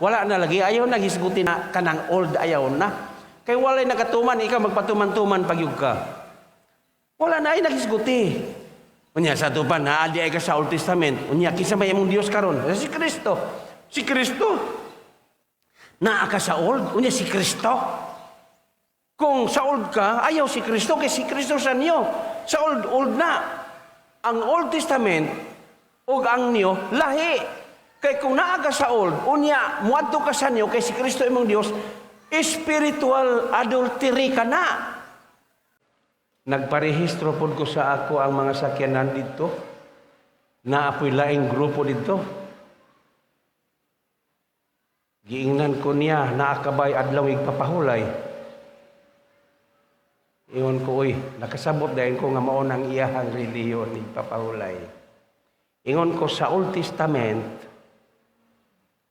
wala na lagi, ayaw na hisgutin na kanang old, ayaw na. Kay walay nakatuman, ikaw magpatuman-tuman pagyug ka. Wala na ay nagisguti. Unya sa tupan, naadi ay ka sa Old Testament. Unya, kisa may imong Diyos karon? Si Kristo. Si Kristo. Naa ka sa Old, unya si Kristo. Kung sa Old ka, ayaw si Kristo, kay si Kristo sa niyo. Sa Old na. Ang Old Testament, o ang niyo, lahi. Kay kung naa ka sa Old, unya, muadto ka sa niyo, kay si Kristo imong Diyos, spiritual adultery ka na. Nagparehistro po ko sa ako ang mga sakyanan dito, na apoy laing grupo dito. Giingnan ko niya, naakabay adlaw igpapahulay. Iyon ko, nakasabot dahil ko nga maunang iyahang reliyon igpapahulay. Ingon ko sa Old Testament,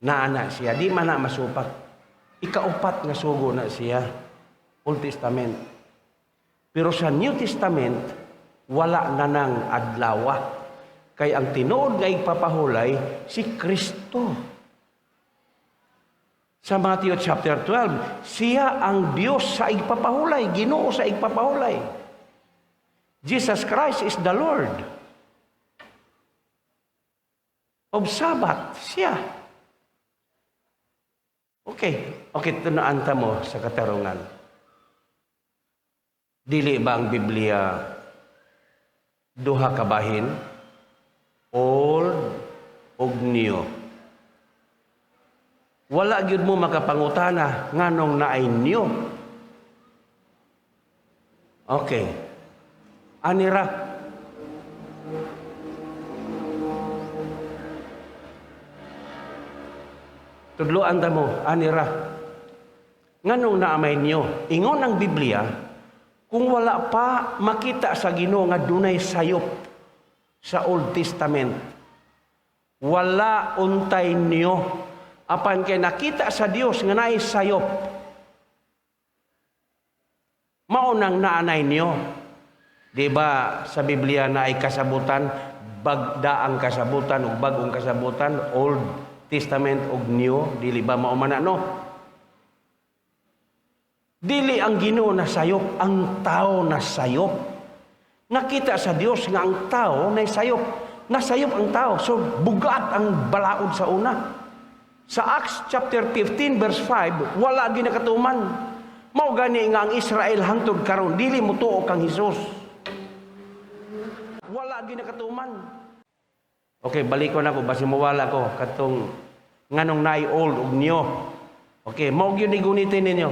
na anak siya, di man na masupak. Ikaupat nga sugo na siya, Old Testament. Pero sa New Testament, wala na nang adlawa. Kay ang tinuod nga igpapahulay, si Kristo. Sa Matthew chapter 12, siya ang Diyos sa igpapahulay, Ginoo sa igpapahulay. Jesus Christ is the Lord of Sabbath, siya. Okay, tunaanta mo sa katarungan. Dili ba ang Biblia duha ka bahin? Old ug New. Wala gyud mo makapangutana nganong naay New. Okay. Anira. Tudloan ta mo, anira. Nganong naamay niyo? Ingon ang Biblia, kung wala pa makita sa Ginoo nga dunay sayop sa Old Testament, wala untay niyo. Apan kay nakita sa Dios nga naay sayop, maunang naanay niyo. Diba sa Biblia na ay kasabutan, bagdaang kasabutan ug bagong kasabutan, Old Testament ug New, dili ba mao man ano? Dili ang Ginoo na sayop, ang tao na sayop. Nakita sa Dios nga ang tao na sayop. Nasayop ang tao, so bugat ang balaod sa una. Sa Acts chapter 15 verse 5, wala ginakatuman. Mao gani nga ang Israel hangtod karon dili motuo kang Hesus. Wala ginakatuman. Okay, balik ko na ko, basi mawala ko, katong nganong naay old ug new. Okay, mao gyud ni gunitin ninyo.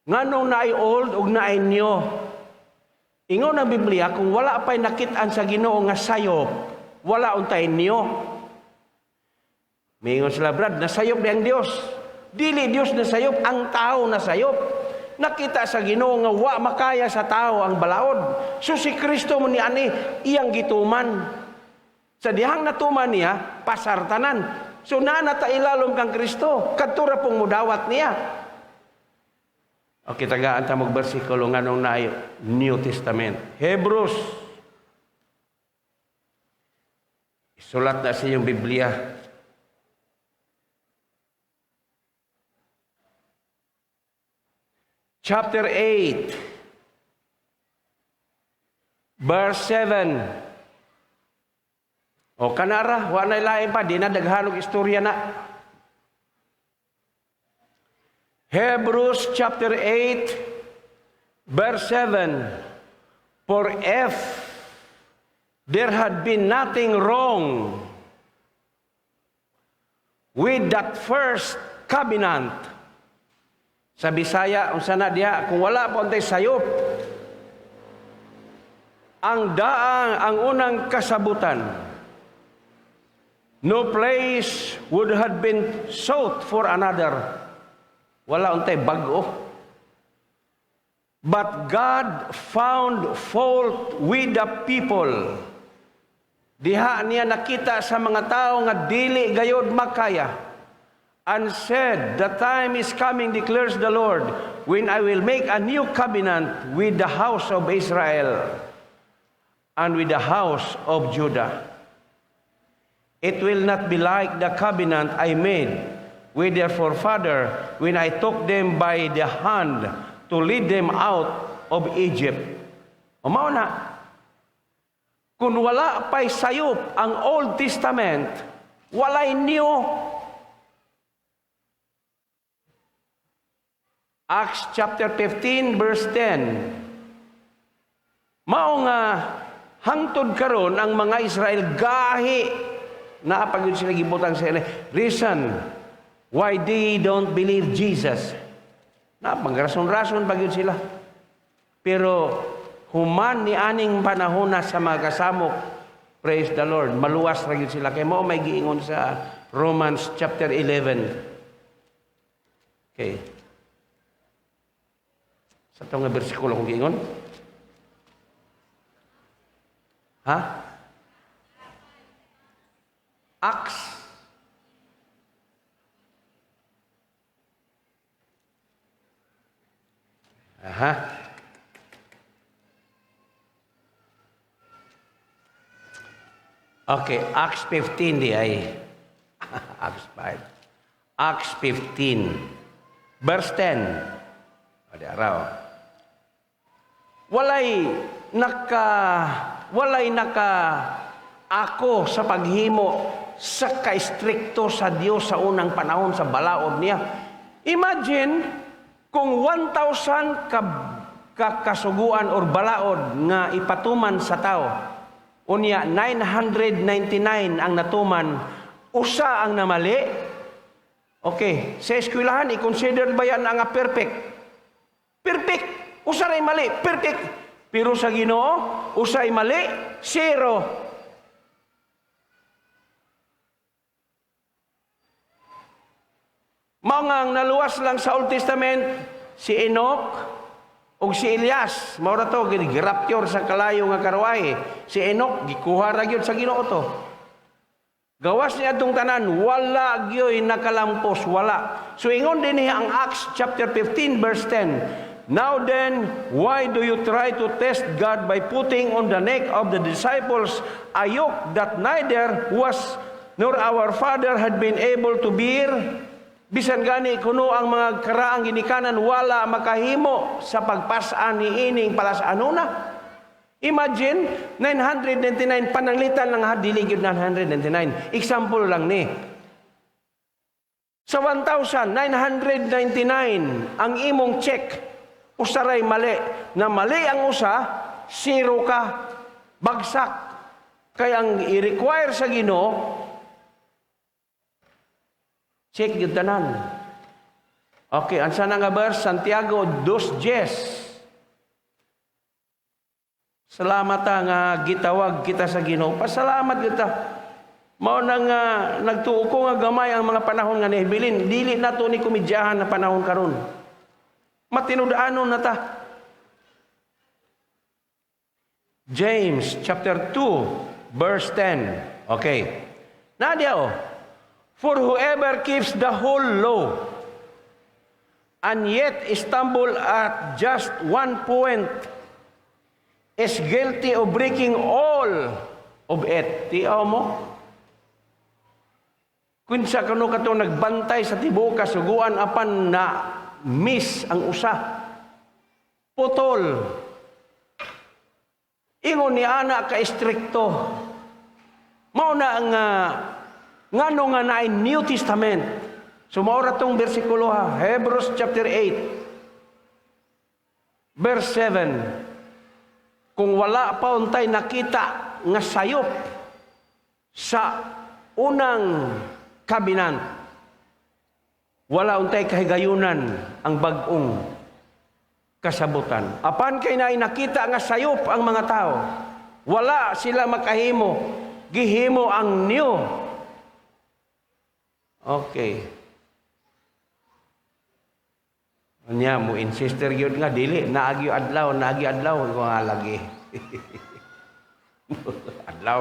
Nganong naay old ug naay new. Ingon ang Biblia, kung wala pa'y nakit-an sa Ginoo nga sayop, wala untay new. Mingon sila, Brad, nasayop di ang Dios. Dili Dios na sayop, ang tao na sayop. Nakita sa Ginoo nga wa makaya sa tao ang balaod. So si Kristo mo ni ani, iyang gituman. Sa dihang natuman niya, pasartanan. So nata ilalom kang Kristo, kadtura pong mudawat niya. Okay, tagaan ta mag bersikulo nganong na New Testament. Hebrews. Isulat na sa iyong Biblia. Chapter 8. Verse 7. O kanara, wa na lain pa, di na daghanog istorya na. Hebrews chapter 8, verse 7. For if there had been nothing wrong with that first covenant, sa Bisaya, unsa na diha, kung wala po antay sayop, ang daang, ang unang kasabutan, no place would have been sought for another. Wala untay bag-o. But God found fault with the people. Diha niya nakita sa mga tao nga dili gayod makaya. And said, the time is coming, declares the Lord, when I will make a new covenant with the house of Israel and with the house of Judah. It will not be like the covenant I made with their forefather when I took them by the hand to lead them out of Egypt. Umao na, kung wala pa'y sayop ang Old Testament, walay New. Acts chapter 15 verse 10. Mao nga hangtod karon ang mga Israel gahi na pagud sila gibutang sa reason why they don't believe Jesus. Na pangrason-rason pagud sila. Pero human ni aning panahon na sa mga kasamok, praise the Lord, maluwas ra gyud sila kay mao may giingon sa Romans chapter 11. Okay. Sa itong bersikulo kong giingon? Ha? Acts. Aha. Okay, Acts 15 di ay. Acts 5. Acts 15. Verse 10. Ada araw. Walay naka ako sa paghimo sa ka-strikto sa Dios sa unang panahon sa balaod niya. Imagine kung 1,000 kasuguan or balaod nga ipatuman sa tao. Unya 999 ang natuman, usa ang namali. Okay, sa eskwelahan i-consider ba yan ang perfect? Perfect. Usa ray mali, perfect. Pero sa Ginoo, usay mali, zero. Mga naluwas lang sa Old Testament, si Enoch o si Elias. Mao ra to girapture sa kalayo nga karwahe. Si Enoch gikuha ra gyud sa Ginoo to. Gawas niya atong tanan, wala gyoy nakalampos, wala. So ingon din niya ang Acts chapter 15 verse 10. Now then, why do you try to test God by putting on the neck of the disciples a yoke that neither was nor our father had been able to bear? Bisan gani kuno ang mga karaang ginikanan wala makahimo sa pagpasaan ni ining palasanuna. Imagine 999 pananglitan lang ha dili gyud 999. Example lang ni. Sa 1,999 ang imong check usaray mali. Na mali ang usa, zero ka, bagsak. Kaya ang i-require sa Ginoo, check yung tanan. Okay, ansa na nga verse? Santiago 2:10. Salamat nga gitawag kita sa Ginoo. Pasalamat kita. Mao nang nagtuo ko nga gamay ang mga panahon nga nihibilin. Dili na to ni kumidyahan na panahon karon. Matinud-anon na ta. James chapter 2 verse 10. Okay. Nadia for whoever keeps the whole law and yet stumble at just one point is guilty of breaking all of it. Tiyaw mo? Kung sa kano kato nagbantay sa tibuok kasuguan apan na miss ang usa. Putol. Ingon ni ana ka istrikto. Mao na ang ngano nga naay New Testament. So mao ra tong bersikulo ha, Hebrews chapter 8 verse 7. Kung wala pa untay nakita nga sayop sa unang covenant, wala untay kahigayunan ang bag-ong kasabutan. Apan kay naay nakita nga sayop ang mga tao, wala sila makahimo, gihimo ang new. Okay. Anya mo insister gyud nga dili naagi adlaw ko nga lagi. Adlaw.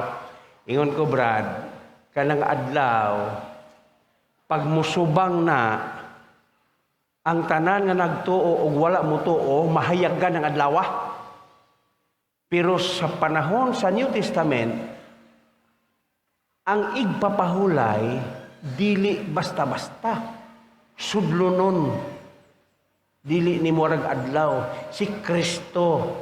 Ingon ko Brad, kanang adlaw pag musubang na ang tanan nga nagtuo og wala mo tuo, mahayaggan ang adlaw. Pero sa panahon sa New Testament, ang igpapahulay dili basta-basta. Sudlunon. Dili ni murag adlaw. Si Kristo.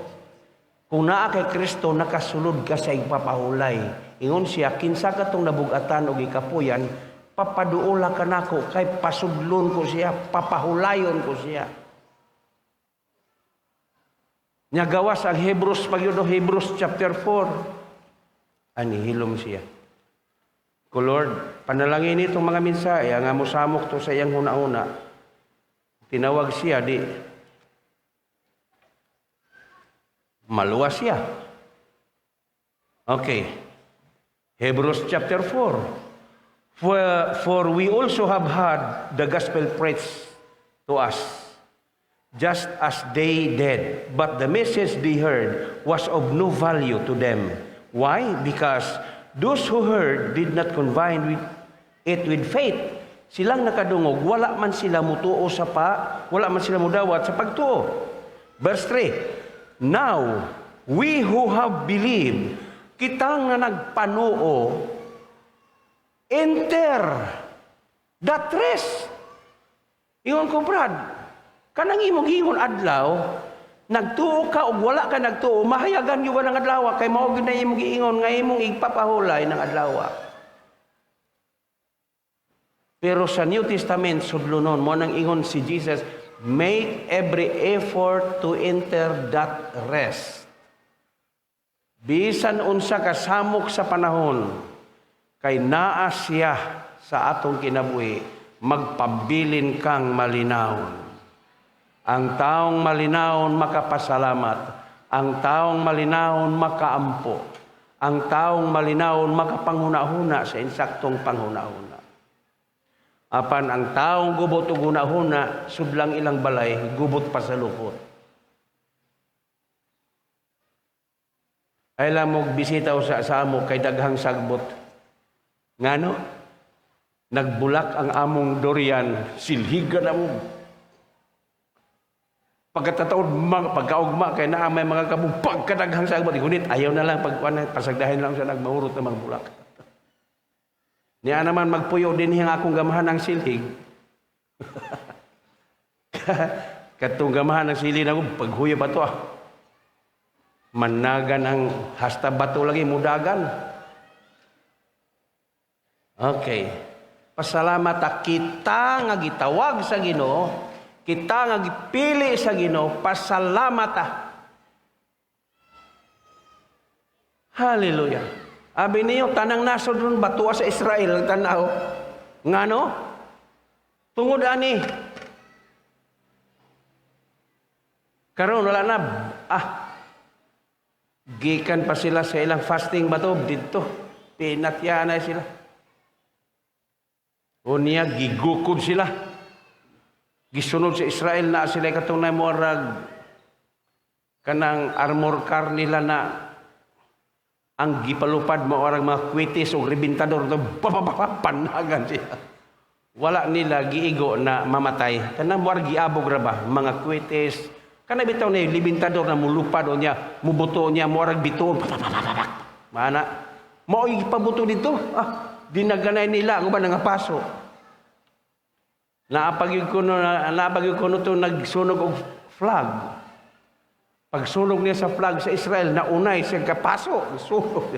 Kung naa kay Kristo, nakasulod ka sa igpapahulay. Ingon siya, kinsa ka tong nabugatan o gikapuyan, papaduola ka nako kay pasudlon ko siya, papahulayon ko siya. Nya gawas ang Hebrews pagyudo Hebrews chapter 4. Ani hilom siya. Ko Lord, panalangin itong mga mensahe nga mosamok to sa iyang huna-una. Tinawag siya di maluwas siya. Okay. Hebrews chapter 4. For we also have had the gospel preached to us, just as they did. But the message they heard was of no value to them. Why? Because those who heard did not combine it with faith. Silang nakadungog, wala man sila mutuo wala man sila mudawat sa pagtuo. Verse 3, now, we who have believed, kitang na nagpanuo, enter that rest. Ingon ko, Brad, kanang imong ingon adlaw, nagtuo ka o wala ka nagtuo, mahayagan yung ng adlaw, kay maugin na imong giingon nga imong igpapahulay ng adlaw. Pero sa New Testament, sudlunon, mo nang ingon si Jesus, make every effort to enter that rest. Bisan unsa ka samok sa panahon, kay naa siya sa atong kinabuhi, magpabilin kang malinawon. Ang taong malinawon makapasalamat. Ang taong malinawon makaampo. Ang taong malinawon makapanghuna-huna sa insaktong panghuna-huna. Apan ang taong gubot o guna-huna, sudlang ilang balay, gubot pa sa lukot. Ay lang mo bisita sa amo kay daghang sagbot. Ngano? Nagbulak ang among durian, silhigan na mo. Pagkatataon, pagkaugma, kaya na may mga kabong pagkadaghang sagbot. Ngunit ayaw na lang, pasagdahin lang siya, nagmahurot na mga bulak. Niya naman magpuyo din hing akong gamahan ng silhig. Katong gamahan ng silhig na paghuyo pa to Managan ang hasta bato lagi, mudagan. Okay. Pasalamat kita nga gitawag sa Ginoo, kita nga gipili sa Ginoo, pasalamat Hallelujah. Abi niyo tanang nasod ron batua sa Israel ang tanaw. Ngano? Tungod ani. Karon wala na. Gikan pa sila sa ilang fasting bato dito. Pinatya na sila. O niya, gigukod sila. Gisunod sa Israel na sila katong na morag kanang armor car nila na ang gipalupad mo orang mga kwitis o ribintador panagan siya. Wala nila giigo na mamatay. Kanang morag giabog ra ba mga kwitis. Kana bitaw na libintador na mulupad o niya, mubuto niya morag bituon. Mana mao ipabuto dito. Dinaganay nila ang ba nga paso. Naapag kuno to nagsunog og flag. Pagsunog niya sa flag sa Israel, naunay siya kapaso, sunog.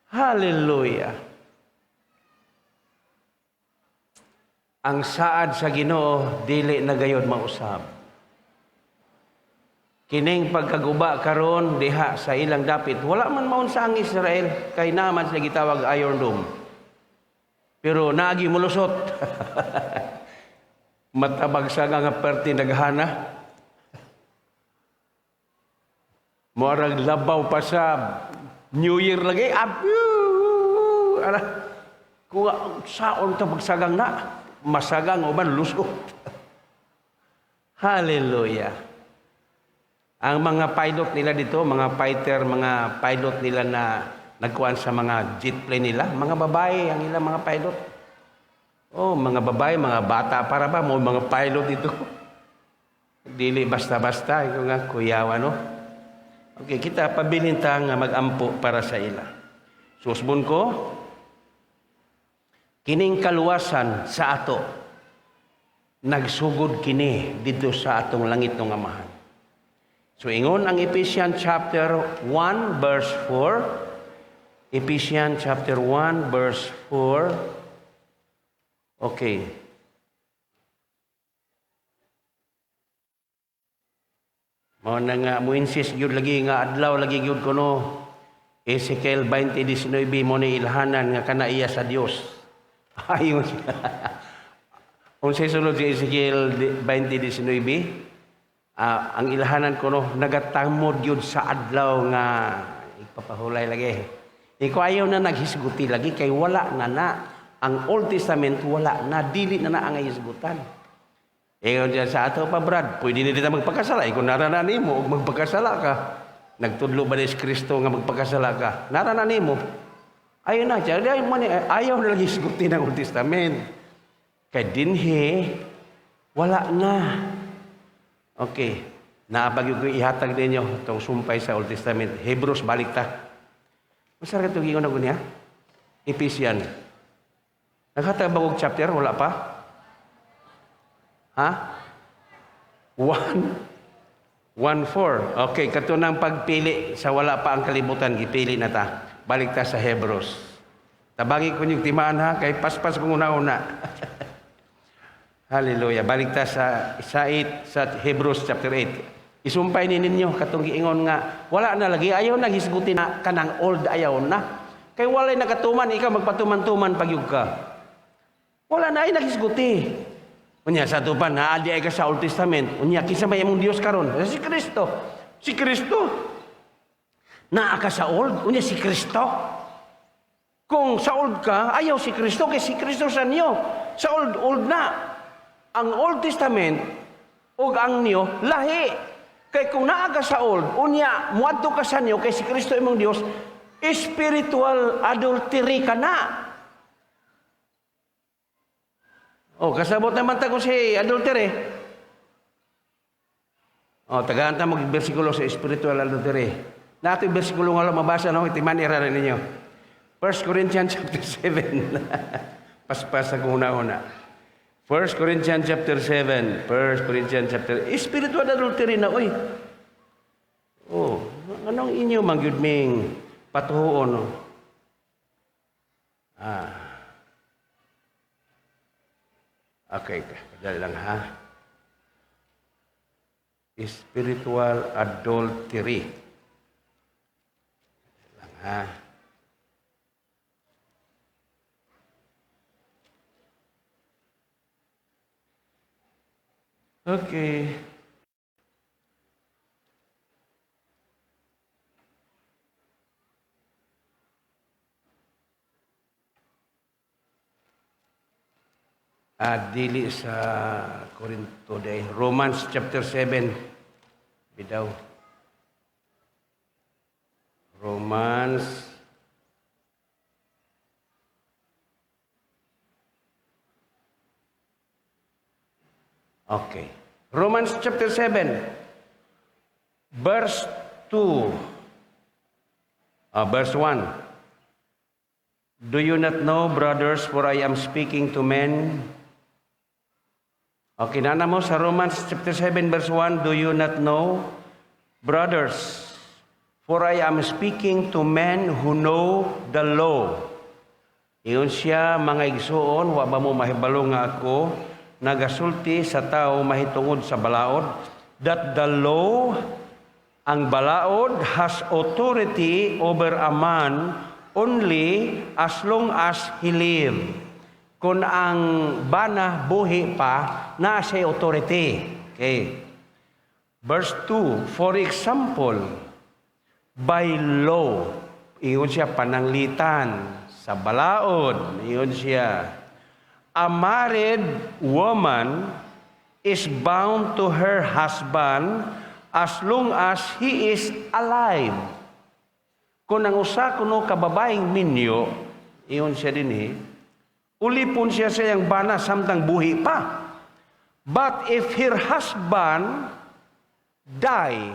Hallelujah. Ang saad sa Ginoo dili na gayud mausab. Kining pagkaguba karon diha sa ilang dapit, wala man maun sa ang Israel, kay naman sila gitawag Iron Dome. Pero naagi mulusot. Matabag sa nga perti naghana. Morag labaw pa sa New Year lagi. Kuha saon to pagsagang na. Masagang uban lusot. Hallelujah. Ang mga pilot nila dito, mga fighter, mga pilot nila na nagkuhan sa mga jet plane nila, mga babae ang ilang mga pilot. Oh, mga babae, mga bata para ba mo mga pilot dito. Dili basta-basta ito nga kuyawa no. Okay, kita pabilin ta nga magampo para sa ila. Susbon ko kining kaluwasan sa ato nagsugod kini dito sa atong langit ng Amahan. So ingon ang Ephesians chapter 1 verse 4. Ephesians chapter 1 verse 4. Okay. Mao na nga mo insist gyud lagi nga adlaw lagi gyud kuno Ezekiel 20:19 mo ni ilhanan nga kana iya sa Dios. Ayon siya. Unsay sulod si Ezekiel 20:19? Ang ilhanan kuno nagatangmod gyud sa adlaw nga ipapahulay lagi. Ikaw ayaw na naghisguti lagi kay wala na ang Old Testament wala na dili na ang hisgutan. Ingon diyan sa ato pa Brad, pwede na dito magpakasala. Kung narananin mo, magpakasala ka. Nagtudlo ba ni Kristo nga magpakasala ka? Narananin mo. Ayaw na siya. Ayaw na lang hisgutin ng Old Testament. Kaya dinhi, wala na. Okay. Naabag yung ihatag ninyo itong sumpay sa Old Testament. Hebrews, balik ta. Masarap itong ingon na niya? Ephesians. Naghatag ba kong chapter? Wala pa? Ha? 1:4. Okay, katunang pagpili sa wala pa ang kalibutan, gipili na ta. Balik ta sa Hebrews. Tabagi ko yung timaan ha, kay paspas kong una-una. Hallelujah. Balik ta sa Hebrews chapter 8. Isumpay ni ninyo, katong giingon nga, wala na lagi, ayaw na hisgutin na kanang old, ayaw na. Kay walay nakatuman, ikaw magpatuman-tuman pagyug ka. Wala na ay naghisguti. Unya sa tupan na adi ay ka sa Old Testament. Unya kinsa may imong Dios karon? Si Kristo. Si Kristo. Naa ka sa Old, unya si Kristo. Kung sa Old ka, ayaw si Kristo kay si Kristo sa niyo. Sa Old na. Ang Old Testament ug ang niyo lahi. Kay kung naa ka sa Old, unya muadto ka sa niyo kay si Kristo imong Dios, spiritual adultery ka na. Oh, kasabot naman ta ko si adultery. Oh, tagaan ta mag-bersikulo sa spiritual adultery. Nato yung bersikulo nga mabasa, no? Itiman iraran ninyo. 1 Corinthians chapter 7. Paspas sa una-una. 1 Corinthians chapter 7. 1 Corinthians chapter... Spiritual adultery na, oy. Oh, anong inyo mangyud ming patuhoon, no? Okay, kadali lang ha. Spiritual adultery. Kadali lang ha. Okay. Dili sa Corinto day. Romans chapter 7. Bidaw. Romans. Okay. Romans chapter 7. Verse 2. Verse 1. Do you not know, brothers, for I am speaking to men? Okay, nana mo sa Romans chapter 7 verse 1, do you not know, brothers, for I am speaking to men who know the law. Iyon siya, mga igsuon, wa ba mo mahibalo nga ako, nagasulti sa tao mahitungod sa balaod, that the law, ang balaod, has authority over a man only as long as he live. Kung ang bana buhi pa, na siya authority. Okay. Verse 2, for example, by law, iyon siya pananglitan sa balaod, iyon siya. A married woman is bound to her husband as long as he is alive. Kung ang usa kuno kababaeng minyo, iyon siya din ulipon siya sa iyang bana samtang buhi pa. But if her husband die,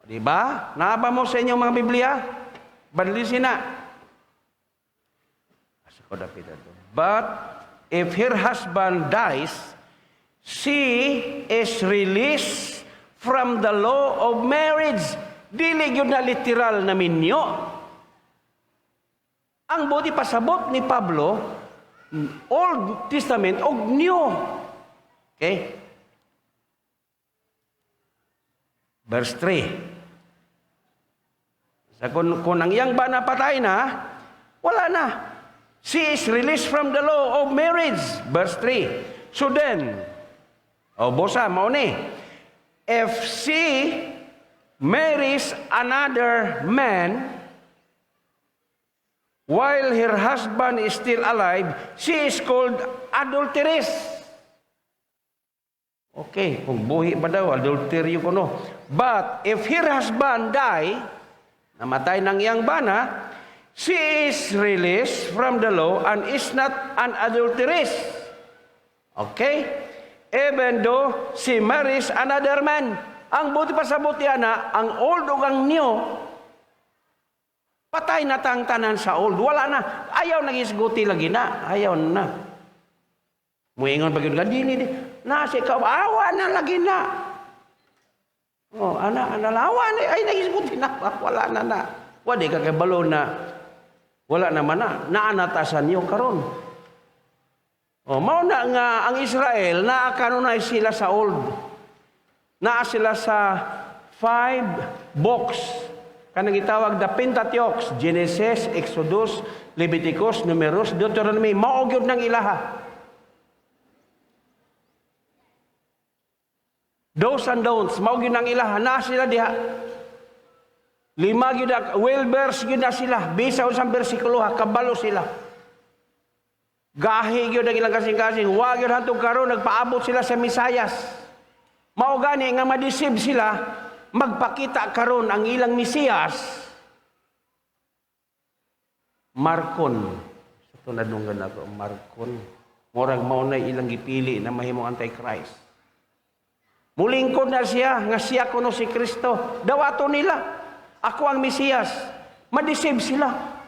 diba? Naaba mo sa inyong mga Biblia? Badlisin na. But if her husband dies, she is released from the law of marriage. Dili yun na literal na minyo. Ang buti pasabot ni Pablo, Old Testament o New. Okay? Verse 3. Kung ang iyang ba napatay na, wala na. She is released from the law of marriage. Verse 3. So then, bosa, mauni. If she marries another man, while her husband is still alive, she is called adulteress. Okay, kung buhi ba daw, adultery ko no. But if her husband die, namatay ng iyang bana, she is released from the law and is not an adulteress. Okay? Even though she marries another man. Ang buti pa sa buti na, ang old o ang new, patay na tang tanan sa old. Wala na. Ayaw nagisguti lagi na. Ayaw na. Muingon pag yun ka, di. Nasi ka, awa na lagi na. Analawan, ay nagisguti na. Wala na. Wala ka kabalo na. Wala naman na. Naanatasan niyo karon. Mao na nga ang Israel, naakanunay sila sa old. Naa sila sa 5 books. Kanang gitawag the Pentateuch, Genesis, Exodus, Leviticus, Numeros, Deuteronomy, mao gyud nang ilaha. Do's and don'ts, mao gyud nang ilaha, na sila diha. 5 gyud well-versed gyud na sila, bisa usang bersikulo kabalo sila. Gahi gyud ang ilang kasing-kasing, wa gyud hantong karon nagpaabot sila sa Misayas. Mao gani nga madisib sila, magpakita karon ang ilang Mesiyas. Markon. Sa tunadunggan ako, Markon. Murag mao na ilang gipili na mahimong Antichrist. Mulingkod na siya, nga siya kuno si Kristo. Dawato nila, ako ang Mesiyas. Madisib sila.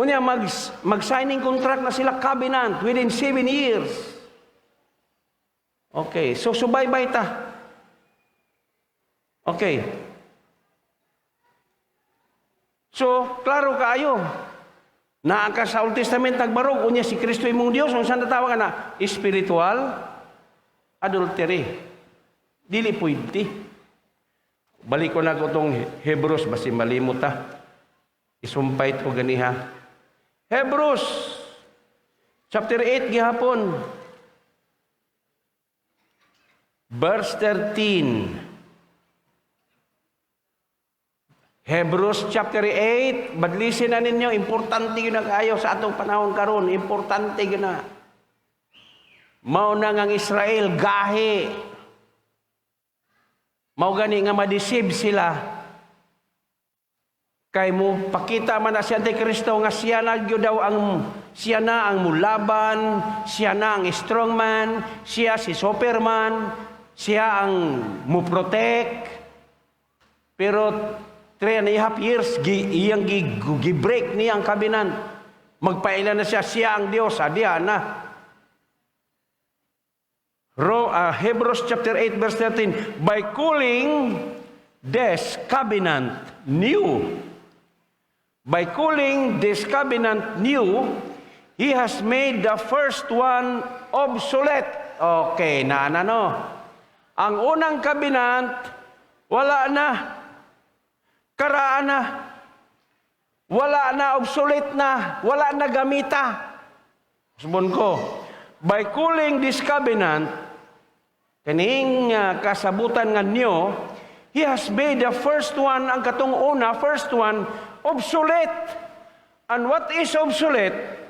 Unya mag-signing contract na sila, covenant, within 7 years. Okay, so subaybay ta. Okay. So, klaro kaayo. Naaka sa Old Testament nagbarog, unya si Kristo imong Dios, ang saan natawag na? Spiritual adultery. Dili pwede. Balik ko na ko itong Hebrews, basi malimot ta. Isumpay ito ganiha. Hebrews, chapter 8, gihapon. Verse 13. Hebrews chapter 8, badlisin na ninyo, importante yun na kayo sa atong panahon karon, importante yun na. Mao na ngang Israel, gahi. Mao gani nga madisib sila. Kay mo pakita man na si Antikristo nga siya na ang mulaban, siya na ang strongman, siya si Superman, siya ang muprotect. Pero 3.5 years, iyang gi-break niya ang covenant. Magpailan na siya ang Diyos, adiya na. Hebrews chapter 8 verse 13, by calling this covenant new. By calling this covenant new, He has made the first one obsolete. Okay, no. Ang unang covenant, wala na. Karaan na. Wala na, obsolete na. Wala na gamita. Subon ko, by calling this covenant, kaning kasabutan nga niyo, He has made the first one, ang katong una, first one, obsolete. And what is obsolete?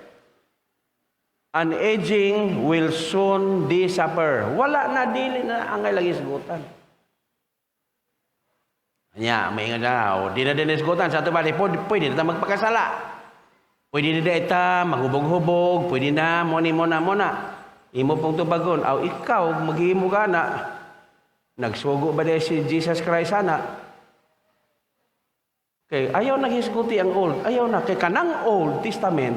An aging will soon disappear. Wala na, dili na ang lagi sagutan. Nya, may nga na, di na din isgutan. Sa ito ba, pwede na magpakasala. Pwede na ita, maghubog-hubog, pwede na, mona. Imo pong tubagon, ikaw, maghihimo ka na. Nagsugo ba dahil si Jesus Christ sana? Okay, ayaw naghisguti ang old. Ayaw na. Kay kanang Old Testament,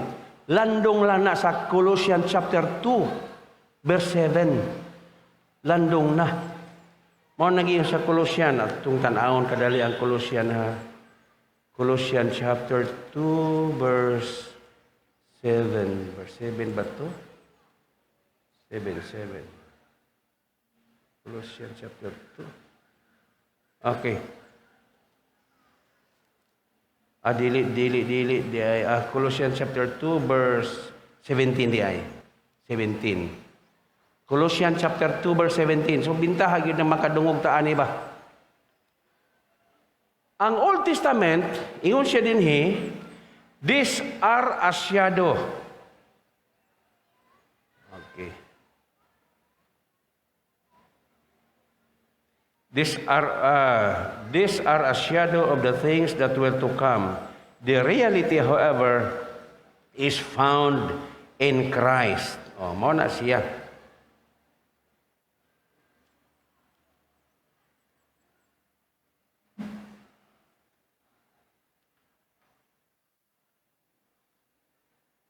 Landong lang na sa Colossians chapter 2, verse 7. Landong na. Mao naging sa Colossians at tung tan-awon kadali ang Colossians ha. Colossians chapter 2 verse 7. Verse 7 ba to? 7. Colossians chapter 2. Okay. Dili. Di ay Colossians chapter 2 verse 17 di ay. 17. Colossians chapter 2 verse 17. So bintaha gyud na makadungog ta ani ba? Ang Old Testament, ingon siya dinhi, these are a shadow. Okay. These are a shadow of the things that were to come. The reality, however, is found in Christ. Oh, mao na siya.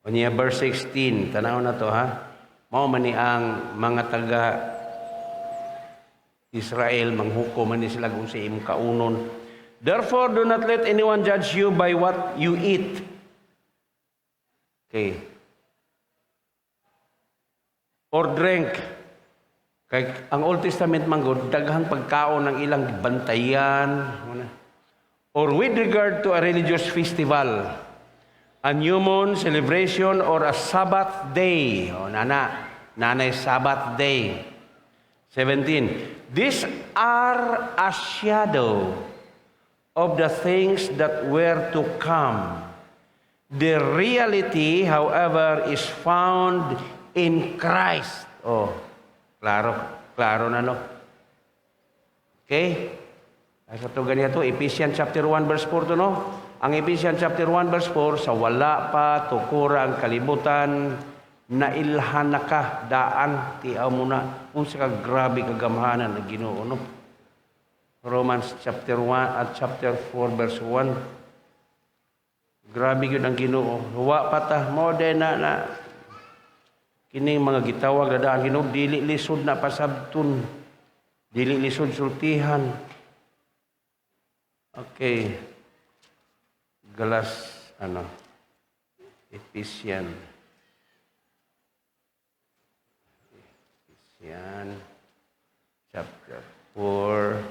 Unya verse 16, tanaw na to ha. Mao man ni ang mga taga Israel manghukom man ni sila kung sa imong kaunon. Therefore do not let anyone judge you by what you eat. Okay. Or drink. Kay ang Old Testament manggod daghang pagkaon ng ilang bantayan. Or with regard to a religious festival, a new moon celebration, or a Sabbath day. O, nanay Sabbath day. 17. These are a shadow of the things that were to come. The reality, however, is found in Christ. Oh, klaro na no. Okay? Asa to ganito, Ephesians chapter 1 verse 4 to no. Ang Ephesians chapter 1 verse 4, sa wala pa tukura ang kalibutan, na ilhan na ka, daan, tiaw mo na, kung sa grabe kagamhanan na Ginoo. No? Romans chapter 1 at chapter 4 verse 1. Grabe yun ang Ginoo. Huwa pata, mo na kining mga gitawag na daan Ginoo, dili lisod na pasabtun, dili lisod sultihan. Okay. Ephesians chapter 4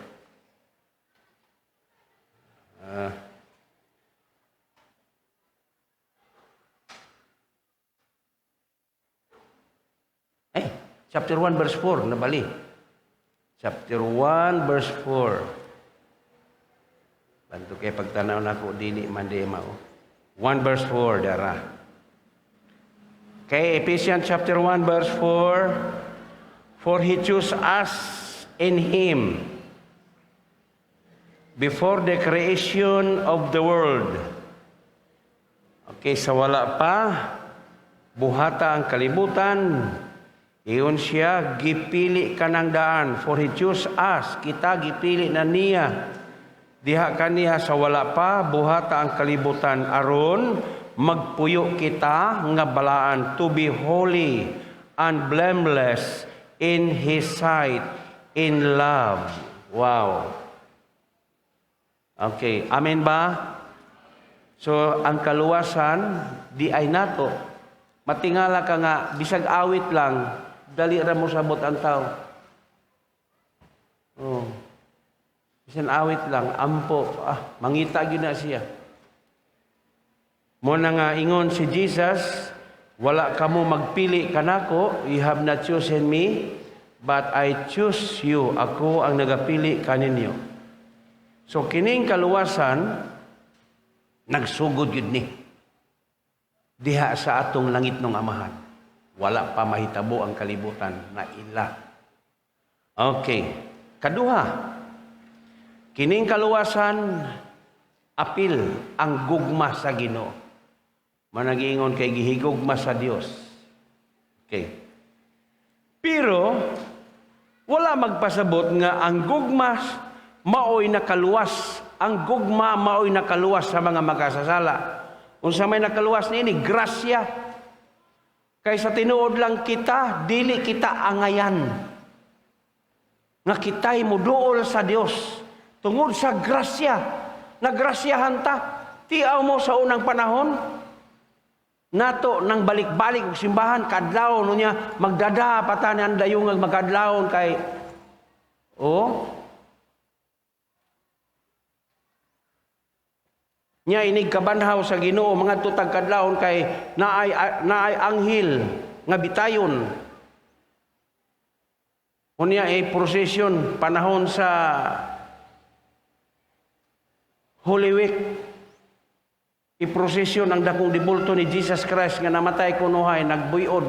chapter 1 verse 4 nabali. Chapter 1 verse 4. Bantu kay pagtanaw nako dili man di mao. 1 verse 4 dara. Kay Ephesians chapter 1 verse 4, for he chose us in him before the creation of the world. Okay, sa wala pa buhata ang kalibutan, iyon siya gipili kanang daan. For he chose us, kita gipili na niya. Diha kaniya sa wala pa buhata ang kalibutan aron magpuyo kita nga balaan to be holy and blameless in his sight in love. Wow. Okay, amen ba? So ang kaluwasan di ay nato. Matingala ka nga bisag awit lang dali ra mo sabot ang tao. Oh. Bisan awit lang, ampo, mangita gyud na siya. Mo na nga ingon si Jesus, wala kamo magpili kanako, you have not chosen me, but I choose you. Ako ang nagapili kaninyo. So kining kaluwasan, nagsugod yun ni. Diha sa atong langit ng amahan. Wala pa mahitabo ang kalibutan na ila. Okay. Kaduha, kining kaluwasan, apil ang gugma sa Ginoo. Managingon kay gihigugma sa Dios. Okay. Pero wala magpasabot nga ang gugma maoy nakaluwas. Ang gugma maoy nakaluwas sa mga makasasala. Unsa may nakaluwas niini grasya. Kay sa tinuod lang kita, dili kita angayan. Nga kita'y muduol sa Dios. Tungod sa grasya. Nagrasyahan ta. Tiaw mo sa unang panahon. Nato nang balik-balik og simbahan kadlaw no niya magdada patanan dayong magkadlawon kay nya inig kabanhaw sa Ginoo mga tutag kadlawon kay naay anghel nga bitayon. Unya ay procession panahon sa Holy Week. I-procession ang dakong dibulto ni Jesus Christ nga namatay kunuhay nagbuyod.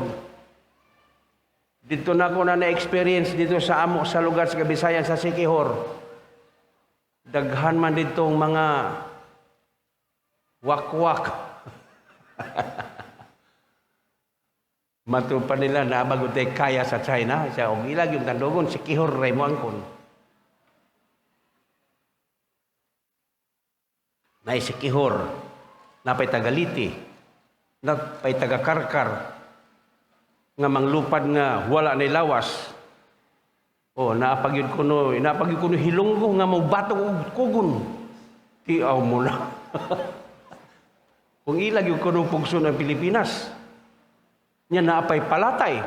Dito na ko na-experience dito sa amo sa lugar sa Kabisayan sa Siquijor. Daghan man ditong mga wakwak. Mato pa nila na magutay kaya sa China. Siya, og ilag yung tandogon, Siquijor ray mo angkon. Nay Siquijor, napay tagaliti, napay tagakarkar, nga manglupad nga wala na lawas. Napagyud kuno hilonggo nga mo batong og kugon. Tiaw mo na. Kung ilag yung kuno pugso ng Pilipinas, nya naapay palatay.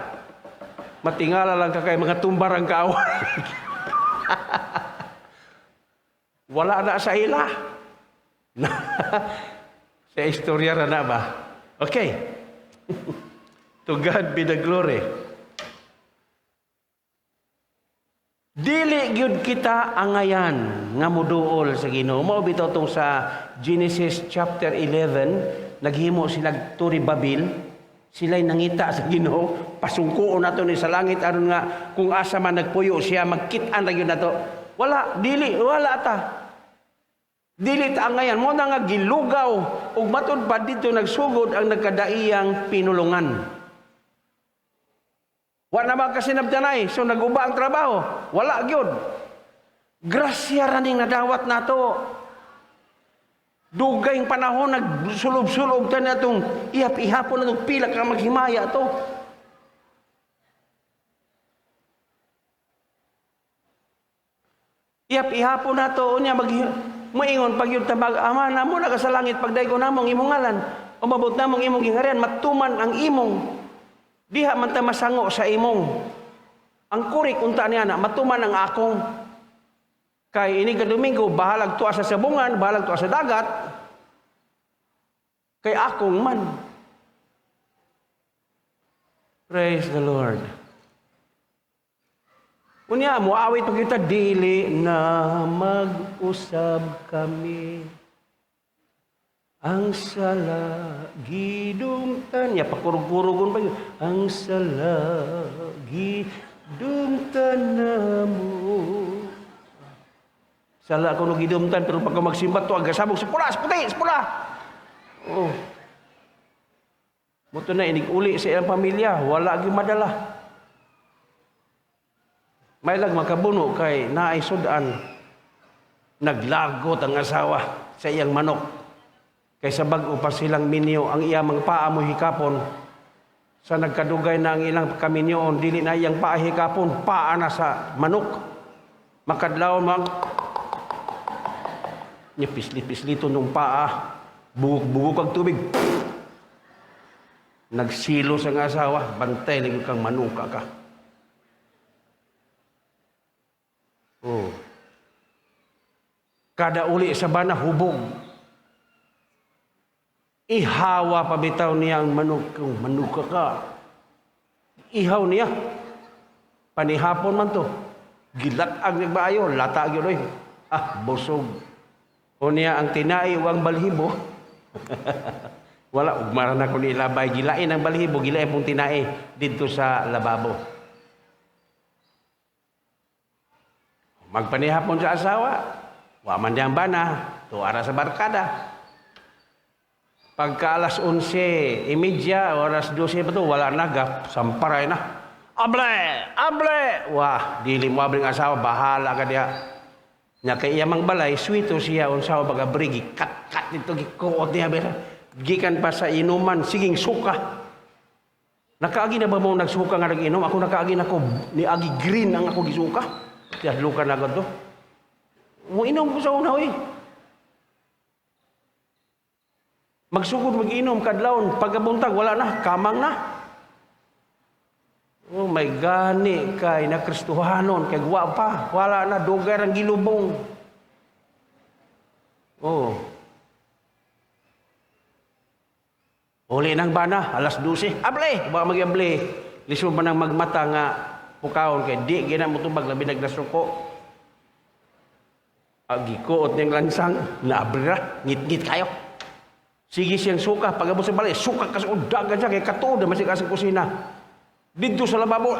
Matingala lang ka kay mga tumbarang kaaway. Wala na sa ila. Sa istorya na ba? Okay. To God be the glory. Dili gyud kita angayan nga muduol sa Ginoo. Mao bitaw tong sa Genesis chapter 11, naghimo sila turi Babil. Sila'y nangita sa Ginoo, pasungkuon nato ni sa langit aron nga kung asa man nagpuyo siya magkit-an ra gyud nato. Wala ta. Dili ta angayan mo na nga gilugaw ug matud pa dito nagsugod ang nagkadaiyang pinulungan. Wa naman kasi nabdanay, so naguba ang trabaho. Wala gyud. Grasya ra ning nadawat nato. Dugay ang panahon nagsulob-sulob ta natong ihap-ihapon natong pila ka maghimaya to. Ihap-ihapon nato unya moingon pag yun tabag, ama na mo na ka sa langit pagdaygo namong imong ngalan, umabot namong imong gingarian, matuman ang imong. Diha man ta masango sa imong. Ang kurik unta niya na, matuman ang akong. Kay ini ka Domingo, bahalag tuwa sa sabungan, bahalag tuwa sa dagat, kay akong man. Praise the Lord. Unya mo awit pag kita dili na mag-usab kami ang sala gidumtan ya pakurug-kurugon pa yun ang sala gidumtan namo sala kuno gidumtan pero pag magsimba to agasabog sa pula Muto na inig uli sa ilang pamilya wala gyud madala. May lag makabuno kay naay sudan. Naglagot ang asawa sa iyang manok. Kay sa bag-o pa silang minyo ang iyang mga paa mo hikapon. Sa nagkadugay na ang ilang kaminyoon, dili na iyang paa hikapon, paa na sa manok. Makadlaw niya pislit-pislito nung paa. Bugok-bugok ang tubig. Nagsilo sa asawa, bantay lang kang manuka ka. Kada uli sa bana hubog. Ihawa pa bitaw niya ang manok kung manuka ka. Ihaw niya. Panihapon man to. Gilatag nagbaayo, latag yun busog. O niya ang tinai o ang balhibo. Wala, ugmaran ako ni ilabay. Gilain ang balhibo, gilain pong tinai dito sa lababo. Magpanihapon sa asawa, waman diyang bana, tuara sa barkada. Pagka alas 11:30, oras 12 pa to, wala nagap, samparay na. Able! Wah, dili mo abling asawa, bahala ka diya. Nya kay iyamang balay, sweeto siya, unsawa baga brigi, kat-kat nito, gikuot niya, gikan pa sa inuman, siging suka. Nakaagi na ba mo nagsuka nga nag-inom? Ako nakaagi na ko, ni agi green ang ako gisuka. Tiyadlukan na agad to. Mo inom ko sa una, oy. Magsugod mag-inom kadlawon, pagkabuntag wala na, kamang na. Oh my gani kay na Kristohanon kay wa pa, wala na dugay ang gilubong. Oh. Uli nang bana, alas 12. Able, baka mag-able. Lisod man ang magmata nga pukaon kay di gina mo tubag labi nagnasuko. Agi ko ot ning lansang, naabra, ngit-ngit kayo. Sige siyang suka, pagabot sa balay, suka kasi dagan siya kay katuod na masig sa kusina. Dito sa lababo,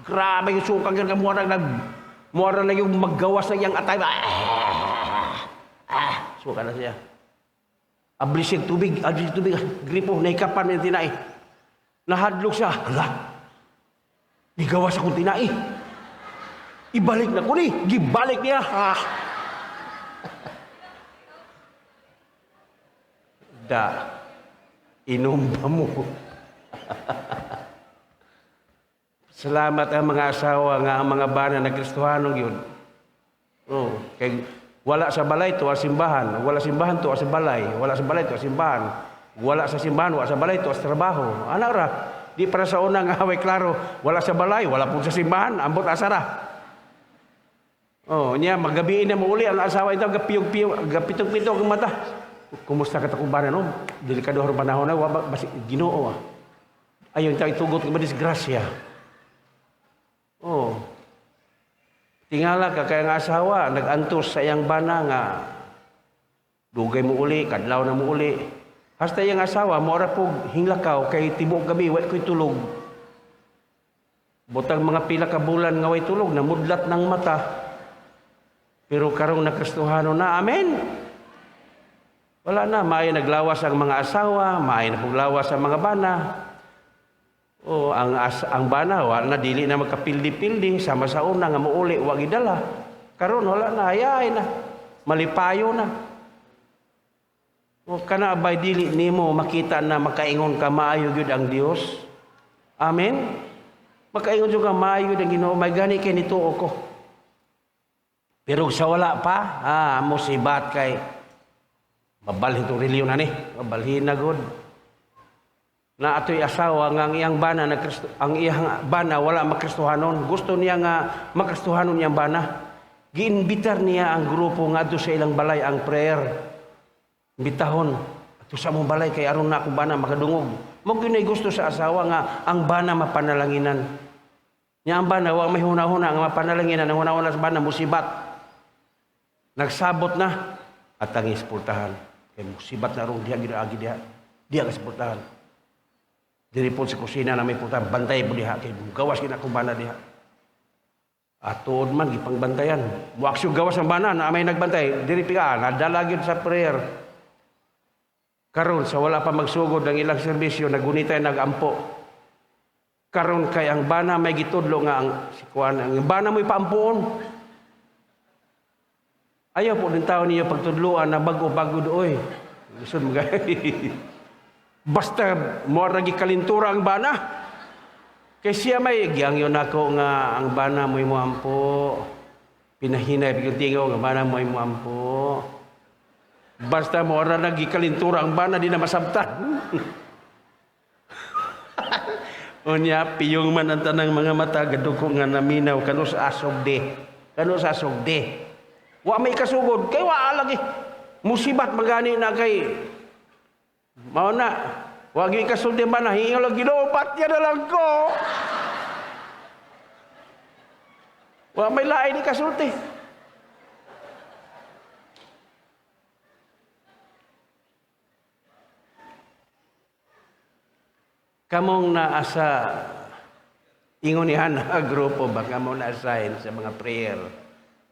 grabe yung suka nga muara na yung maggawas na yung atay. Suka na siya. Ablisig tubig, gripo, naikapan ng tinai. Nahadlok siya, hala, nigawas akong tinai. Ibalik na ko ni, gibalik niya. Da, inom ba mo? Salamat ang mga asawa nga ang mga bana na Kristohanong yun. Oh, kay wala sa balay to simbahan, wala simbahan to sa balay, wala sa balay to simbahan, wala sa simbahan, wala sa balay to trabaho. Ana ra, di para sa una nga way klaro, wala sa balay, wala po sa simbahan, ambot asara. Oh, niya magabiin na mo uli ang asawa ito gapiyog-piyog, gapitog-pitog ang mata. Kumusta ka takumbana no? Delikado har panahon na wa basi Ginoo. Ayon ta itugot ka disgrasya. Oh. Tingala ka kay nga asawa nagantos sa iyang bana nga dugay mo uli, kadlaw na mo uli. Hasta iyang asawa mo ra pug hinglakaw kay tibuok gabi way koy tulog. Butang mga pila ka bulan nga way tulog namudlat ng mata. Pero karong nakristohano na, amen. Wala na, maayo naglawas ang mga asawa, maayo na paglawas ang mga bana. O ang bana, wala na, dili na magkapildi-pildi, sama sa una nga muuli, wag idala. Karon wala na, hayay na, malipayo na. O kana abay dili nimo makita na makaingon ka maayo gyud ang Dios. Amen. Makaingon jud ka maayo ang Ginoo, may gani kay nituo ko. Pero sa wala pa, musibat kay mabalhin itong reliyon na ni. Mabalhin na good. Na ato'y asawa nga ang iyang bana, ang iyang bana wala makristohanon. Gusto niya nga makristohanon niyang bana. Giinbitar niya ang grupo nga doon sa ilang balay, ang prayer. Imbitahon. Ato sa mong balay, kay aron na akong bana makadungog. Mong yun gusto sa asawa nga ang bana mapanalanginan. Niya ang bana, wala may huna-huna ang mapanalanginan. Ang huna-huna sa bana, musibat. Nagsabot na at ang isportahan. Kaya musibat na rin, diya isportahan. Diri po sa kusina na may puta, bantay po diha. Kaya gawas kinakong bana diha. At tuod man, ipang bantayan. Muaksyo gawas ang bana na may nagbantay. Diri pika, nadala yun sa prayer. Karon sa wala pa magsugod ng ilang serbisyo, nagunitay nagampo. Karon kay ang bana may gitudlo nga ang bana mo'y paampuon. Ayaw po din tao niyo pagtudluan na bago-bago doy. Gusto mo basta mo ragi kalintura ang bana. Kay siya may giyangyon ako nga ang bana mo'y muampo. Pinahinay bigtingaw nga bana mo'y muampo. Basta mo ragi kalintura ang bana di na masabtan. Unya piyong man ang tanang mga mata gaduko nga naminaw kano sa asogde. Kano sa asogde. Wa may kasugod, kay wa lagi. Musibat magani na kay mao na. Wa gyud kasulti ba na hingaw lagi Ginoo patya na lang ko. Wa may lain ni kasulti. Kamong naasa ingon niya na grupo ba kamong na-assign sa mga prayer.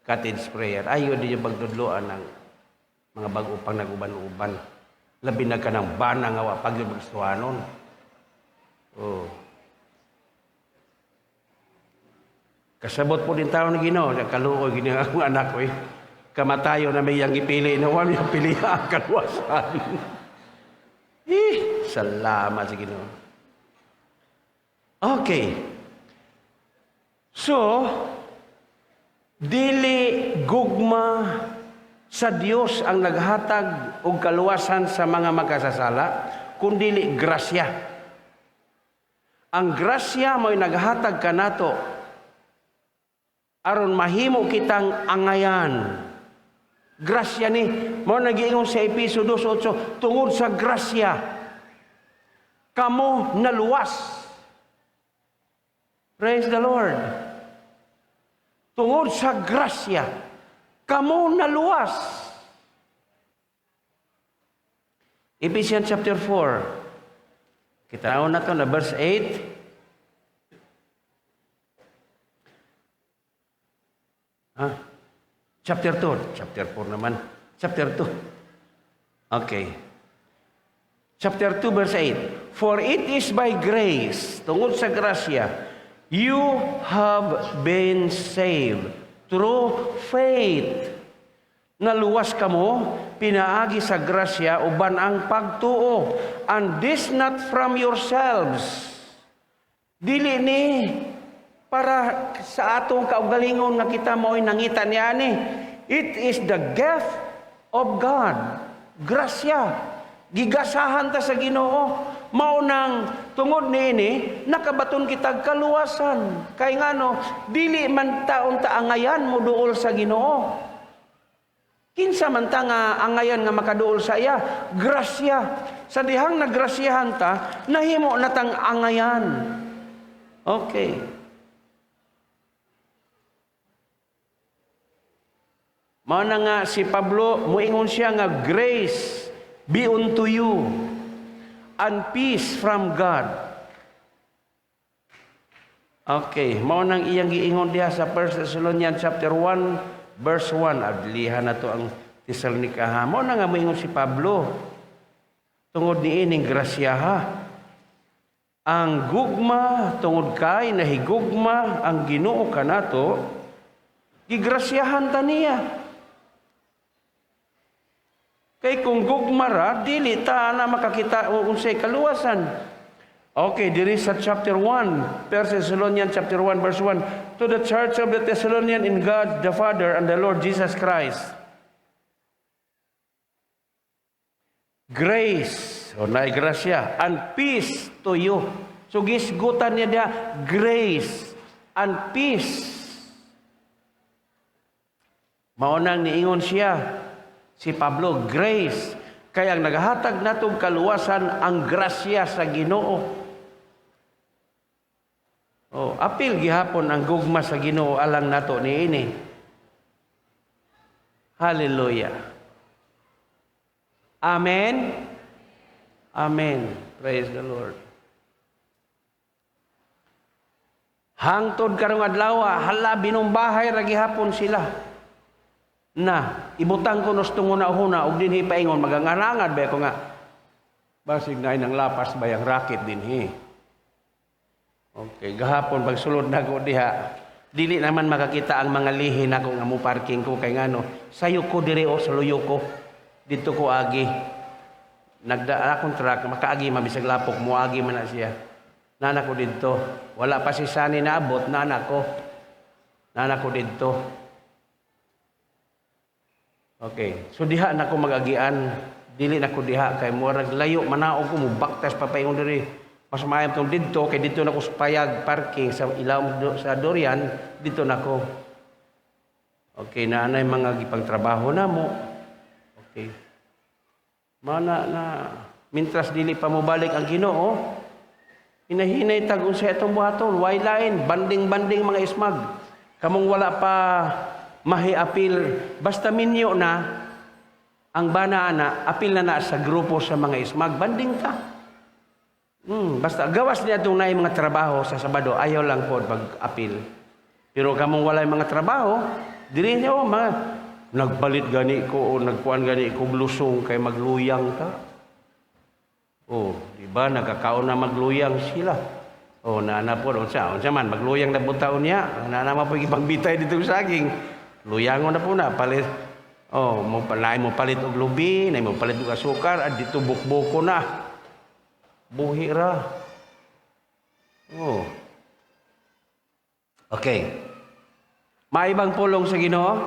Cottage prayer. Ayaw din yung pagtudloan ng mga bago pang nag-uban-uban. Labi na ka ng bana nga wapag yung magstuhanon. Oh. Kasabot po din tao na Ginoo. Kaluoy, gini akong anak ko eh. Kamatayo na may yang ipili. Nawan yung pili ang kalwasan. Salamat sa Ginoo. Okay. So, dili gugma sa Dios ang naghatag og kaluwasan sa mga makasasala, kundili grasya. Ang grasya mo'y naghatag kanato aron mahimo kitang angayan. Grasya ni mo nagiingon sa Efeso 2:8, tungod sa grasya kamo naluwas. Praise the Lord. Tungod sa grasya kamo naluwas. Ephesians chapter 4. Kita na to na verse 8. Chapter 2. Chapter 4 naman. Chapter 2. Okay. Chapter 2 verse 8. For it is by grace, tungod sa grasya, you have been saved through faith. Naluwas kamo, pinaagi sa grasya, uban ang pagtuo. And this not from yourselves. Dili ni para sa atong kaugalingon nga kita mo'y nangita niya ni. It is the gift of God. Grasya. Gigasahan ta sa Ginoo. Maunang tungod niini, nakabaton kitag kaluwasan. Kay ngano, dili man taon ta angayan mo duol sa Ginoo. Kinsa man ta nga angayan nga makaduol sa iya? Grasya. Sa dihang nagrasyahan ta, nahimo natang angayan. Okay. Mao na nga si Pablo, muingon siya nga grace be unto you and peace from God. Okay, mao nang iyang giingon diha sa 1 Thessalonians chapter 1 verse 1. Adlihan na to ang Tesalonica ha. Mao na nga muingon si Pablo. Tungod niining grasyaha. Ang gugma tungod kay nahigugma ang Ginoo kanato, gigrasyahan ta niya. Kay kung gugmara, dili ta na makakita unsay kaluwasan. Okay, diri sa chapter 1, 1 Thessalonians chapter 1 verse 1, to the church of the Thessalonians in God the Father and the Lord Jesus Christ. Grace, o naay grasya, and peace to you. So gisgutan niya dia, grace and peace. Maunang niingon siya, si Pablo, grace. Kaya ang naghatag natong kaluwasan ang grasya sa Ginoo. Oh, apil gihapon ang gugma sa Ginoo alang nato niini. Hallelujah. Amen. Amen. Praise the Lord. Hangtod karong adlaw, hala binumbahay ra gihapon sila. Na ibutang ko nos tungo na huna og dinhi paingon magangarangad ba ko nga basig na inang lapas bayang racket dinhi. Okay, gahapon pag sulod na ko diha, dili naman makakita ang mga lihi nako nga mo parking ko kay ngano sayo ko diri o sa luyo ko dito ko agi. Nagda akong truck makaagi mabisag lapok mo agi man na siya. Nana ko didto, wala pa si Sani naabot nana ko. Nana ko didto. Okay, so diha na ko magagian, dili na ko diha kay murag layo manaog ko mo baktas papaingon diri. Mas maayam tong didto kay dito na ko payag parking sa ilaw sa Dorian, dito na ko. Okay, naanay mga gipagtrabaho na mo. Okay. Mana na mintras dili pa mo balik ang Ginoo. Hinahinay tag unsa itong buhaton, way lain, banding-banding mga ismag. Kamong wala pa mahiapil, basta minyo na ang bana na apil na sa grupo sa mga ismag, banding ka. Basta gawas niya itong na mga trabaho sa Sabado, ayaw lang po pag-apil. Pero kamong wala mga trabaho, dili niya mga nagbalit gani ko o nagkuan gani ko lusong kay magluyang ka. Oh, di ba nagkakaon na magluyang sila. Oh, naana po unsa man magluyang na butaon niya, naana man po ipagbitay dito sa saging. Luyangon na po na, palit. Oh, mo palit og lubi, na mo palit og asukar, at dito bukbuko na. Buhi ra. Oh. Okay. Maibang pulong sa Ginoo?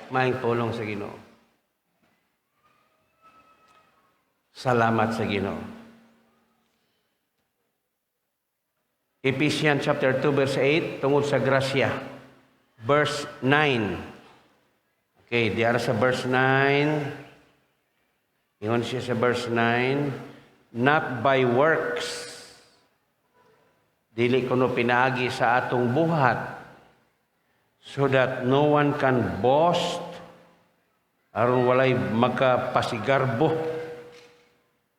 Maing pulong sa Ginoo. Salamat sa Ginoo. Ephesians chapter 2 verse 8 tungod sa grasya. Verse 9. Okay, diara sa verse 9. Ingon siya sa verse 9, not by works. Dili kuno pinaagi sa atong buhat, so that no one can boast, aron walay makapasigarbo.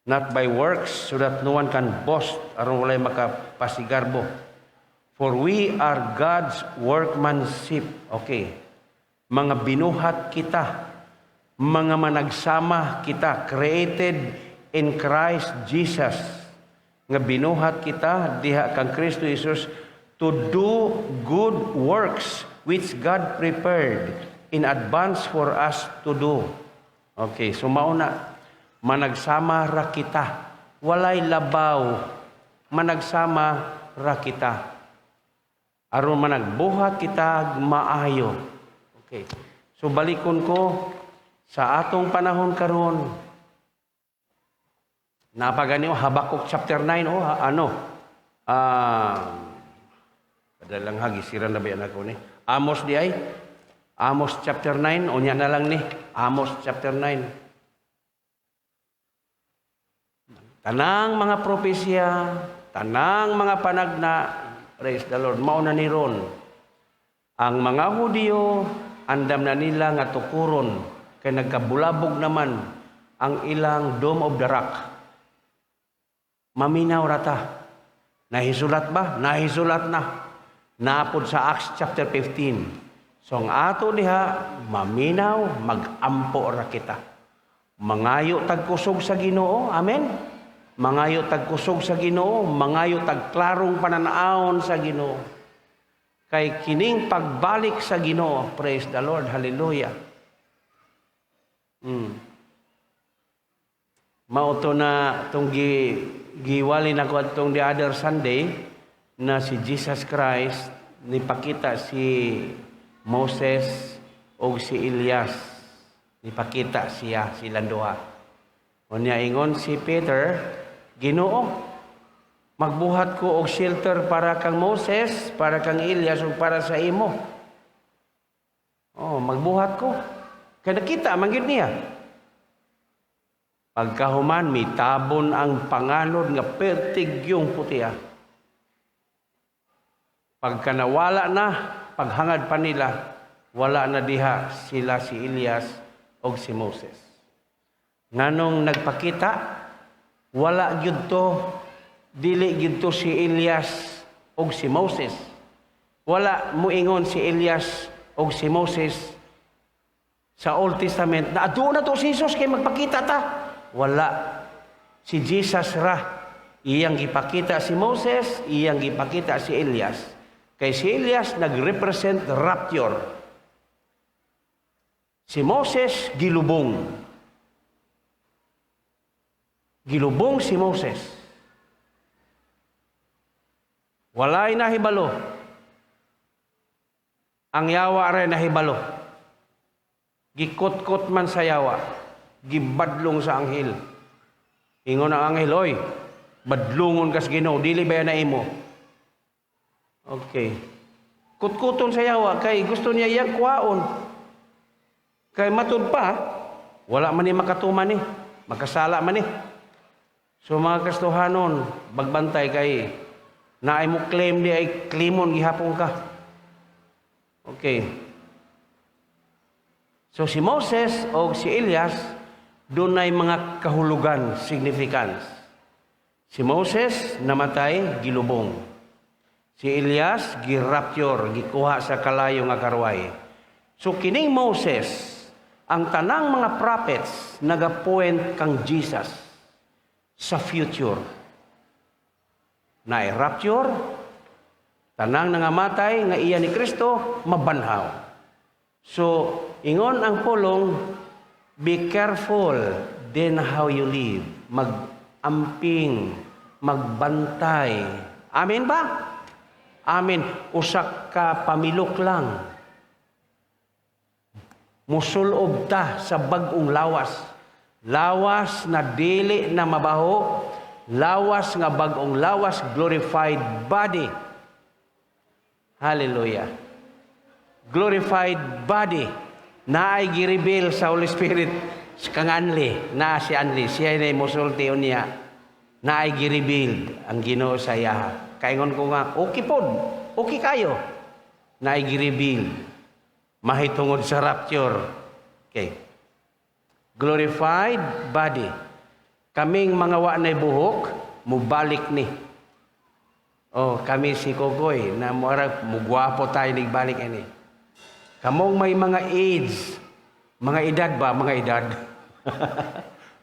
Not by works, so that no one can boast, aron walay makapasigarbo. For we are God's workmanship. Okay. Mga binuhat kita, mga managsama kita, created in Christ Jesus. Nga binuhat kita diha kang Kristo Jesus to do good works which God prepared in advance for us to do. Okay, so mauna, managsama ra kita. Walay labaw, managsama ra kita. Aron managbuhat kita maayo. Okay, so balikon ko sa atong panahon karon. Napagani Habakuk chapter 9 padalang hagi sira na ba ako ni. Amos di ay. Amos chapter 9 unya na lang ni. Amos chapter 9. Tanang mga propesya, tanang mga panagna, praise the Lord, mao na ni ron. Ang mga Hudyo andam na nila nga tukuron kay nagkabulabog naman ang ilang Dome of the Rock. Maminaw rata. Nahisulat ba? Nahisulat na. Naapod sa Acts chapter 15. So ang ato diha, maminaw, magampo ra kita. Mangayo tagkusog sa Ginoo. Amen? Mangayo tagkusog sa Ginoo. Mangayo tagklarong pananaon sa Ginoo. Kay kining pagbalik sa Ginoo. Praise the Lord. Hallelujah. Mauto na itong giwali na ko itong the other Sunday na si Jesus Christ nipakita si Moses o si Elias. Nipakita siya, silang duha. O niya ingon si Peter, Ginoo, magbuhat ko og shelter para kang Moses, para kang Elias, o para sa imo. Oh, magbuhat ko. Kaya nakita, manggid niya. Pagkahuman, may tabon ang panganod nga pertig yung putiya. Pagka nawala na, paghangad pa nila, wala na diha sila si Elias o si Moses. Nganong nagpakita, wala gyud to, dili gyud to si Elias o si Moses. Wala muingon si Elias o si Moses sa Old Testament na adto na to si Jesus kay magpakita ta. Wala. Si Jesus ra. Iyang gipakita si Moses, iyang gipakita si Elias. Kay si Elias nag-represent rapture. Si Moses gilubong. Gilubong si Moses. Walay nahibalo. Ang yawa rin nahibalo. Gikot-kot man sa yawa. Gibadlong sa anghel. Ingon ang anghel, oy, badlungon kas Ginoo, dili ba na imo? Okay. Kutkuton sa yawa, kay gusto niya iyang kuwaon. Kay matud pa, wala man ni makatuman ni, makasala man ni. So mga kastuhanon, bagbantay kay naay mo claim di ay klimon gihapon ka. Okay. So si Moses o si Elias, doon ay mga kahulugan, significance. Si Moses, namatay, gilubong. Si Elias, girapture, gikuha sa kalayo nga karway. So kining Moses, ang tanang mga prophets, nagapoint kang Jesus sa future. Na rapture, tanang nangamatay, nga iya ni Kristo, mabanhaw. So, ingon ang pulong, be careful then how you live. Mag-amping, magbantay, Amen ba? Amen. Usa ka pamilok lang. Musulob ta sa bag-ong lawas. Lawas na dili na mabaho. Lawas nga bag-ong lawas, glorified body. Hallelujah. Glorified body. Naay gi-reveal sa Holy Spirit kang Anli. Na si Anli. Siya na musulti niya. Naay gi-reveal ang Ginoo sa iya. Kaingon ko nga, okay pod, okay kayo. Naay gi-reveal. Mahitungod sa rapture. Okay. Glorified body. Kaming mga wa na buhok, mubalik ni. Oh, kami si Kokoy, na mugwapo tayo nagbalik ini. Kamong may mga age, mga edad ba? Mga edad.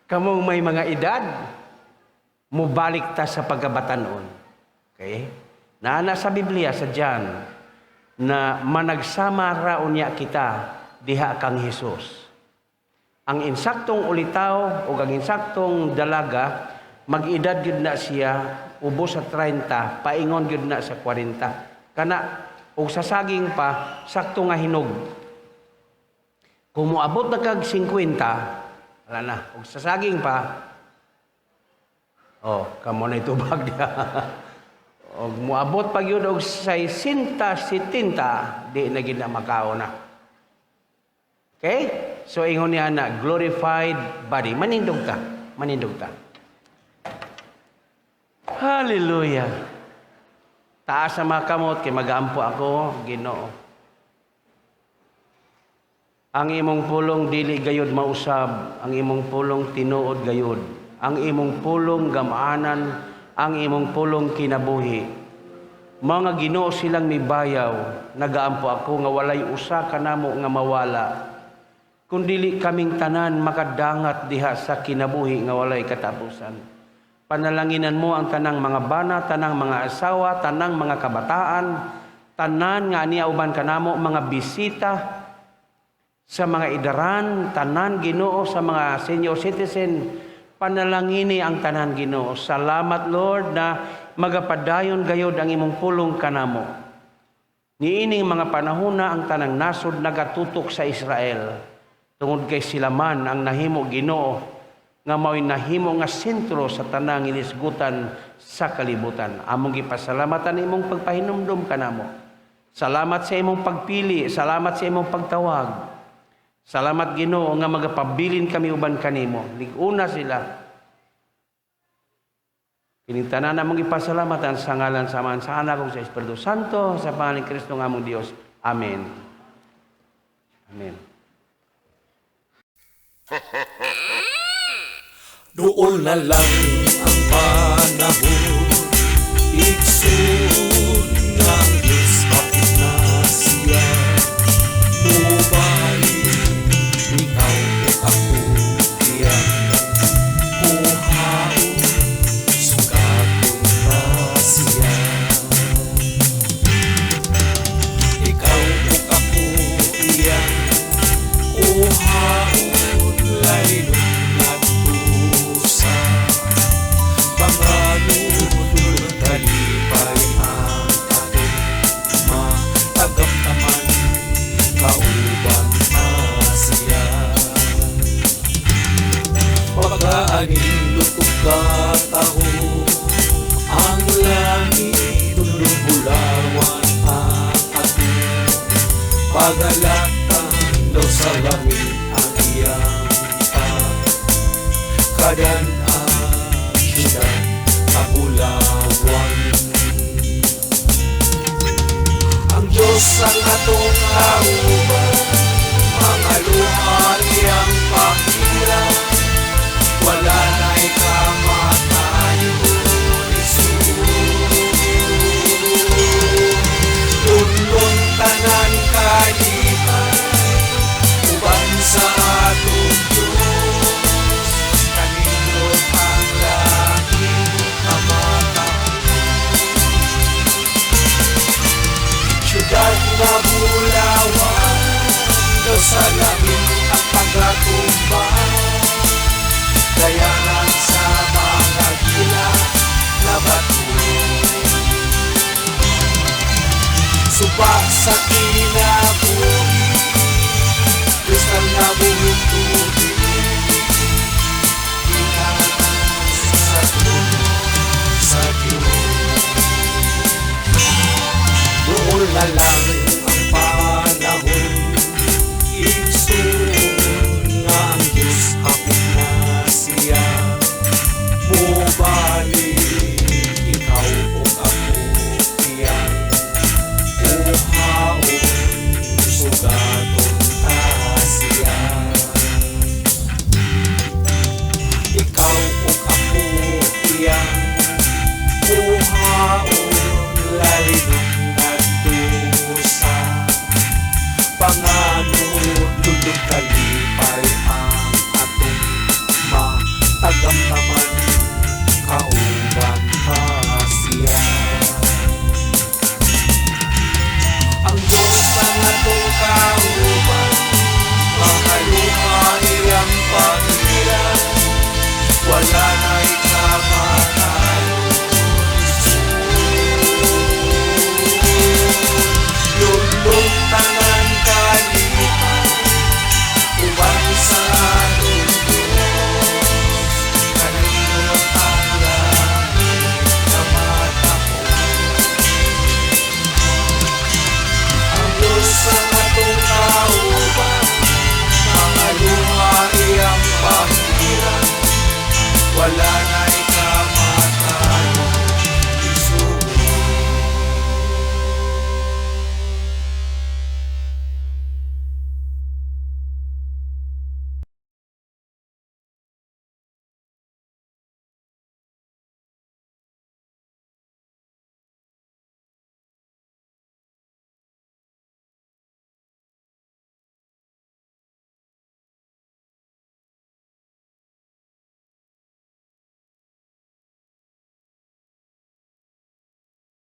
Kamong may mga edad, mubalik ta sa pagkabatanon. Okay? Naana sa Biblia, sa John, na managsama raon niya kita, diha kang Hesus. Ang insaktong ulitaw o ang insaktong dalaga, mag-edad yun na siya, ubos sa 30, paingon yun na sa 40. Kana, o sa saging pa, sakto nga hinog. Kung muabot na kag 50, wala na. O sa saging pa, kamo na itubag niya. O muabot pag yun og 60, 70, di na gina makao na. Okay? So ingon niya na, glorified body. Manindog ta. Manindog ta. Hallelujah. Taas sa mga kamot, kay mag-aampo ako, Ginoo. Ang imong pulong dili gayud mausab, ang imong pulong tinuod gayud. Ang imong pulong gamanan, ang imong pulong kinabuhi. Mga Ginoo silang mibayaw, nagaampo ako nga walay usa kanamo nga mawala. Kung dili kaming tanan makadangat diha sa kinabuhi nga walay katapusan. Panalanginan mo ang tanang mga bana, tanang mga asawa, tanang mga kabataan, tanan nga niya uban kanamo mga bisita sa mga idaran, tanan Ginoo sa mga senior citizen. Panalangini ang tanan Ginoo. Salamat Lord na magapadayon gayod ang imong pulong kanamo. Niining mga panahon na ang tanang nasod nagatutok sa Israel. Tungod kay sila man ang nahimo Ginoo nga mao'y nahimo nga sentro sa tanang inisgutan sa kalibutan. Among gipasalamatan imong pagpahinumdum kanamo. Salamat sa imong pagpili, salamat sa imong pagtawag. Salamat Ginoo nga magapabilin kami uban kanimo. Liguna sila. Kining tanan namong ipasalamatan sa ngalan samahan sa anak kong sa Espiritu Santo sa pangalan ni Kristo nga among Dios. Amen. Amen. Doon na lang ang panahon, iksun ng Diyos, bakit na siya mubalik? Ikaw o ako, iyan kuhao, sugatong pa siya. Ikaw o ako, iyan kuhao, laylo pag-aanin lutok kataho ang langit tulubulawan ang ato pagalatan daw sa langit ang iyang kadan-an siya kapulawan ang Diyos ang atong kauban mga luha iyang pakirang wala na'y kamatayo, Jesus. Tundong tanan kalihan, uban sa atong Diyos. Kanindot ang langit kamatayo. Siyudad na bulawan, daw sa langit ang pagkakumbang. Dayangan sa mga gila na bato Subak sa kinabuhi, kristal na buhok tubig, sa trono sa Diyos. Doon na lang ang panahon, igsoon nga ang Diyos hapit na siya. Mubalik ikaw o ako tiyan, uhaon sugaton ta siya. Ikaw o ako tiyan, uhaon lalibong nagdusa. Panganod lulog kalipay ang atong matagam naman, kauban pa siya. Ang Diyos ang atong kauban, makaluha iyang pangilan, wala na ikamatayon. Lulong tangan kalipan, uban sa atong Diyos, kanindot ang langit na mata ko. Ang Diyos ang atong kauban, mga luha iyang pahiran, wala na